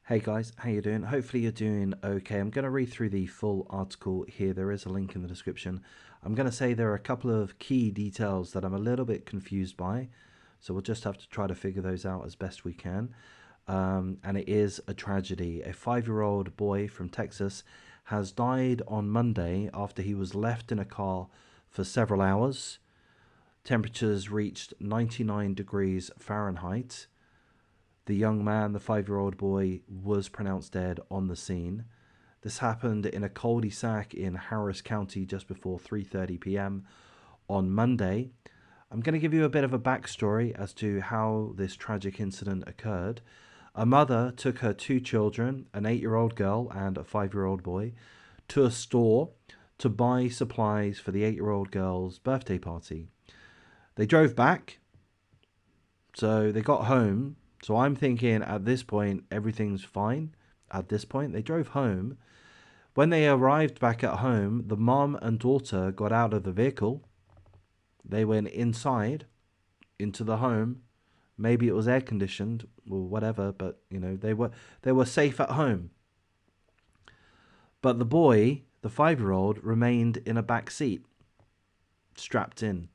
Hey guys, how you doing? Hopefully you're doing okay. I'm going to read through the full article here. There is a link in the description. I'm going to say there are a couple of key details that I'm a little bit confused by, so we'll just have to try to figure those out as best we can. And it is a tragedy. A 5-year-old boy from Texas has died on Monday after he was left in a car for several hours. Temperatures reached 99 degrees Fahrenheit. The young man, the 5-year-old boy, was pronounced dead on the scene. This happened in a cul-de-sac in Harris County just before 3:30 p.m. on Monday. I'm going to give you a bit of a backstory as to how this tragic incident occurred. A mother took her two children, an 8-year-old girl and a 5-year-old boy, to a store to buy supplies for the 8-year-old girl's birthday party. They drove back, so they got home. So I'm thinking at this point, everything's fine. At this point, they drove home. When they arrived back at home, the mom and daughter got out of the vehicle. They went inside into the home. Maybe it was air conditioned or whatever, but you know, they were safe at home. But the boy, the 5-year-old, remained in a back seat, strapped in.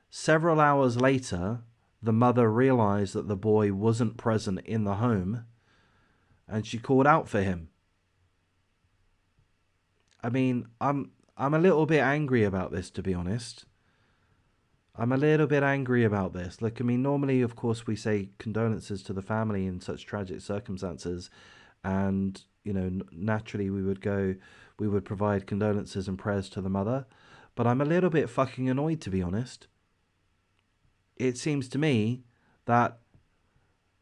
Several hours later, the mother realized that the boy wasn't present in the home, and she called out for him. I mean, I'm a little bit angry about this, to be honest. I'm a little bit angry about this. Look, I mean, normally, of course, we say condolences to the family in such tragic circumstances, and you know, naturally, we would provide condolences and prayers to the mother. But I'm a little bit fucking annoyed, to be honest. It seems to me that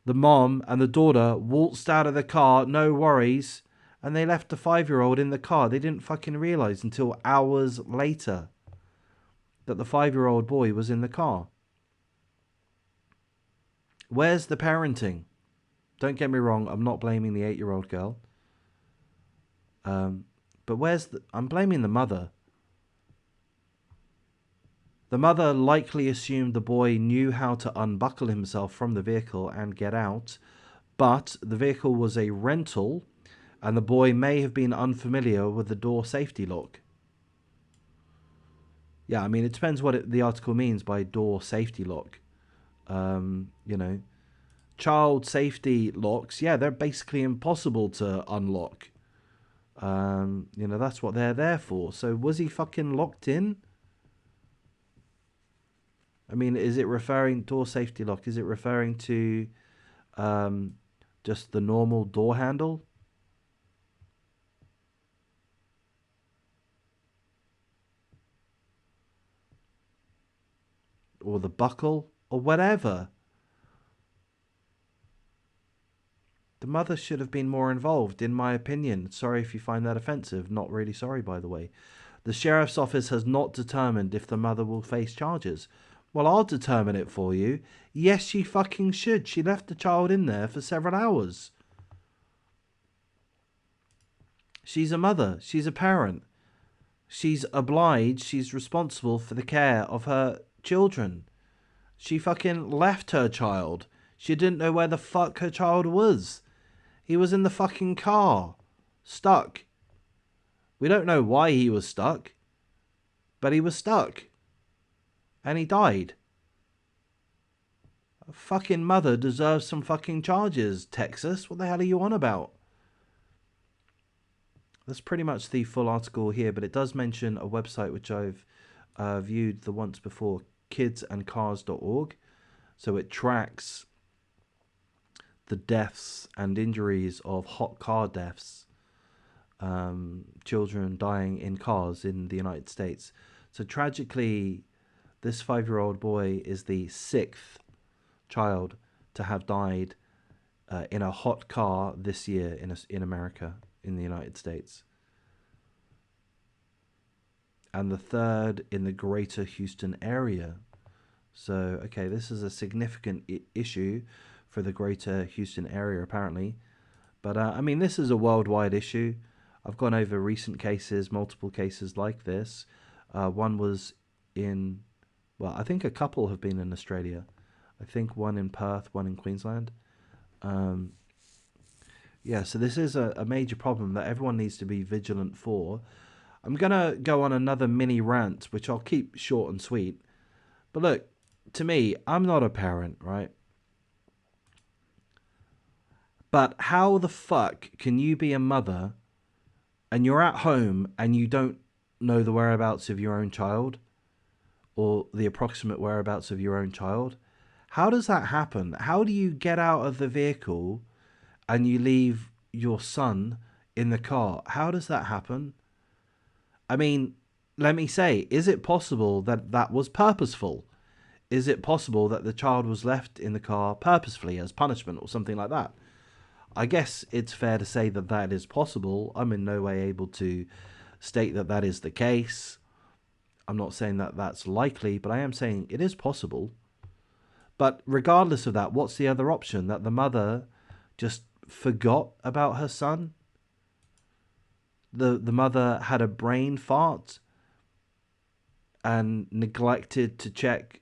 the mom and the daughter waltzed out of the car, no worries, and they left the 5-year-old in the car. They didn't fucking realize until hours later that the 5-year-old boy was in the car. Where's the parenting? Don't get me wrong, I'm not blaming the 8-year-old girl. But I'm blaming the mother. The mother likely assumed the boy knew how to unbuckle himself from the vehicle and get out, but the vehicle was a rental and the boy may have been unfamiliar with the door safety lock. Yeah, I mean, it depends what the article means by door safety lock. You know, child safety locks, yeah, they're basically impossible to unlock. You know, that's what they're there for. So was he fucking locked in? I mean, is it referring door safety lock? Is it referring to just the normal door handle? Or the buckle? Or whatever? The mother should have been more involved, in my opinion. Sorry if you find that offensive. Not really sorry, by the way. The sheriff's office has not determined if the mother will face charges. Well, I'll determine it for you. Yes, she fucking should. She left the child in there for several hours. She's a mother. She's a parent. She's obliged. She's responsible for the care of her children. She fucking left her child. She didn't know where the fuck her child was. He was in the fucking car. Stuck. We don't know why he was stuck. But he was stuck. And he died. A fucking mother deserves some fucking charges, Texas. What the hell are you on about? That's pretty much the full article here, but it does mention a website which I've viewed the once before, kidsandcars.org. So it tracks the deaths and injuries of hot car deaths, children dying in cars in the United States. So tragically, this 5-year-old boy is the 6th child to have died in a hot car this year in America, in the United States. And the 3rd in the greater Houston area. So, okay, this is a significant issue for the greater Houston area, apparently. But, I mean, this is a worldwide issue. I've gone over recent cases, multiple cases like this. One was in, well, I think a couple have been in Australia. I think one in Perth, one in Queensland. Yeah, so this is a major problem that everyone needs to be vigilant for. I'm going to go on another mini rant, which I'll keep short and sweet. But look, to me, I'm not a parent, right? But how the fuck can you be a mother and you're at home and you don't know the whereabouts of your own child or the approximate whereabouts of your own child? How does that happen? How do you get out of the vehicle and you leave your son in the car? How does that happen? I mean, let me say, is it possible that that was purposeful? Is it possible that the child was left in the car purposefully as punishment or something like that? I guess it's fair to say that that is possible. I'm in no way able to state that that is the case. I'm not saying that that's likely, but I am saying it is possible. But regardless of that, what's the other option? That the mother just forgot about her son? The mother had a brain fart and neglected to check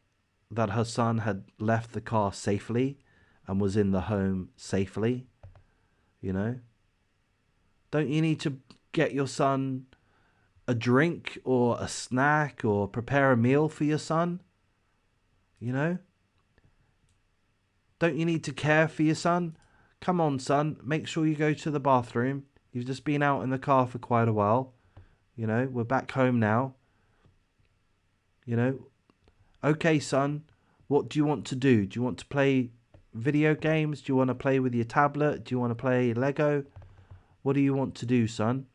that her son had left the car safely and was in the home safely, you know? Don't you need to get your son a drink or a snack or prepare a meal for your son? You know? Don't you need to care for your son? Come on, son, make sure you go to the bathroom. You've just been out in the car for quite a while. You know, we're back home now. You know, okay, son, what do you want to do? Do you want to play video games? Do you want to play with your tablet? Do you want to play Lego? What do you want to do, son?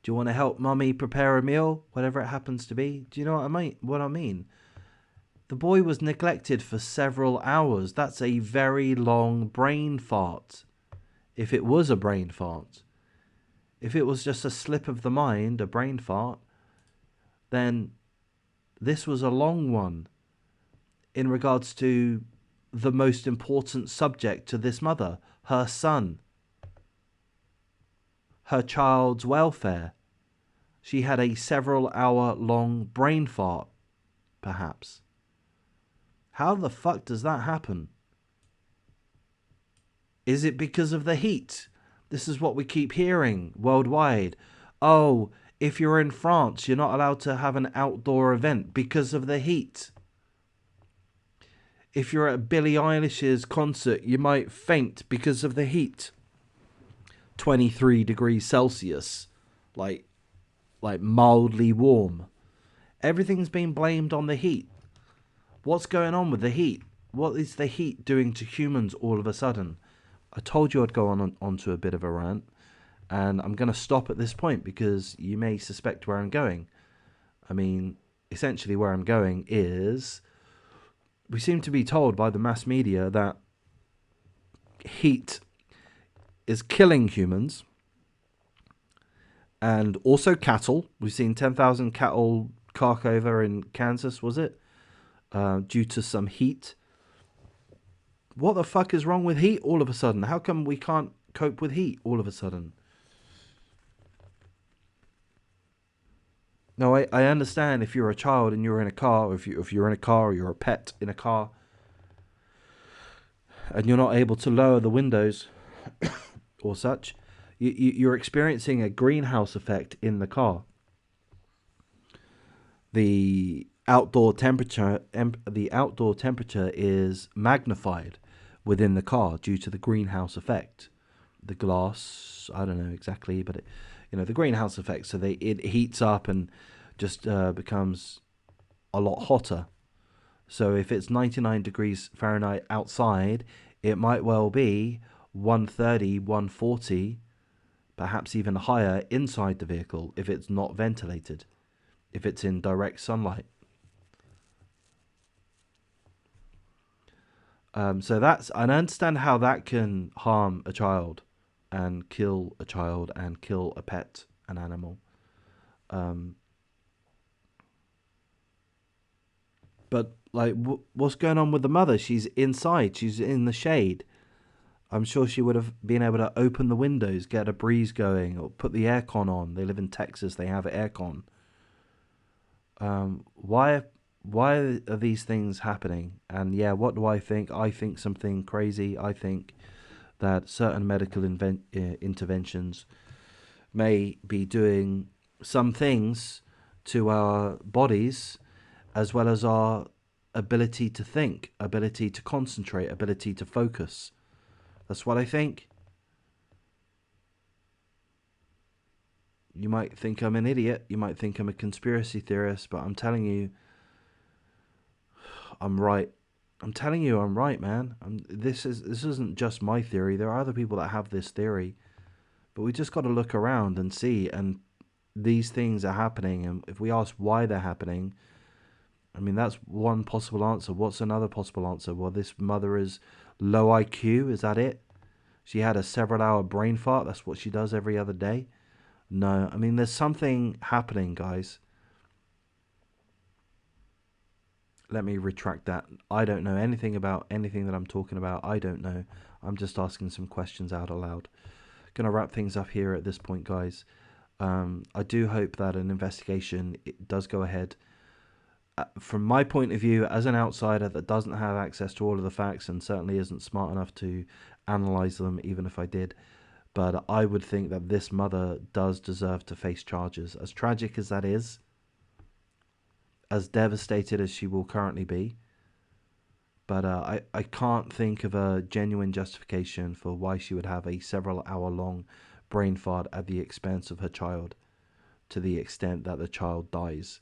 Do you want to help mummy prepare a meal? Whatever it happens to be. Do you know what I mean? The boy was neglected for several hours. That's a very long brain fart. If it was a brain fart. If it was just a slip of the mind, a brain fart, then this was a long one in regards to the most important subject to this mother, her son, her child's welfare. She had a several-hour-long brain fart, perhaps. How the fuck does that happen? Is it because of the heat? This is what we keep hearing worldwide. Oh, if you're in France, you're not allowed to have an outdoor event because of the heat. If you're at Billie Eilish's concert, you might faint because of the heat. 23 degrees Celsius, like mildly warm. Everything's been blamed on the heat. What's going on with the heat? What is the heat doing to humans all of a sudden? I told you I'd go onto a bit of a rant, and I'm going to stop at this point because you may suspect where I'm going. I mean, essentially where I'm going is we seem to be told by the mass media that heat is killing humans and also cattle. We've seen 10,000 cattle cark over in Kansas, was it? Due to some heat. What the fuck is wrong with heat all of a sudden? How come we can't cope with heat all of a sudden? No, I understand if you're a child and you're in a car, or if you're in a car or you're a pet in a car and you're not able to lower the windows or such, you're experiencing a greenhouse effect in the car. The outdoor temperature is magnified within the car due to the greenhouse effect. The glass, I don't know exactly, but the greenhouse effect. So it heats up and just becomes a lot hotter. So if it's 99 degrees Fahrenheit outside, it might well be 130, 140, perhaps even higher inside the vehicle if it's not ventilated, if it's in direct sunlight. So I understand how that can harm a child and kill a pet, an animal. But what's going on with the mother? She's inside. She's in the shade. I'm sure she would have been able to open the windows, get a breeze going, or put the aircon on. They live in Texas. They have aircon. why are these things happening? And yeah, what do I think? I think something crazy. I think that certain medical interventions may be doing some things to our bodies, as well as our ability to think, ability to concentrate, ability to focus. That's what I think. You might think I'm an idiot. You might think I'm a conspiracy theorist, but I'm telling you, I'm right. I'm telling you, I'm right, man. This isn't just my theory. There are other people that have this theory, but we just got to look around and see. And these things are happening, and if we ask why they're happening, I mean, that's one possible answer. What's another possible answer? Well, this mother is low IQ. Is that it? She had a several-hour brain fart. That's what she does every other day. No, I mean, there's something happening, guys. Let me retract that. I don't know anything about anything that I'm talking about. I don't know. I'm just asking some questions out aloud. Gonna wrap things up here at this point, guys. I do hope that an investigation it does go ahead. From my point of view, as an outsider that doesn't have access to all of the facts and certainly isn't smart enough to analyze them, even if I did, but I would think that this mother does deserve to face charges. As tragic as that is, as devastated as she will currently be, but I can't think of a genuine justification for why she would have a several-hour-long brain fart at the expense of her child, to the extent that the child dies.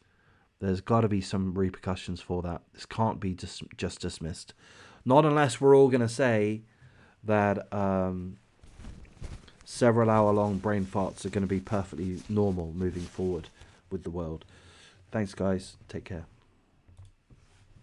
There's got to be some repercussions for that. This can't be just dismissed. Not unless we're all going to say that several hour long brain farts are going to be perfectly normal moving forward with the world. Thanks, guys. Take care.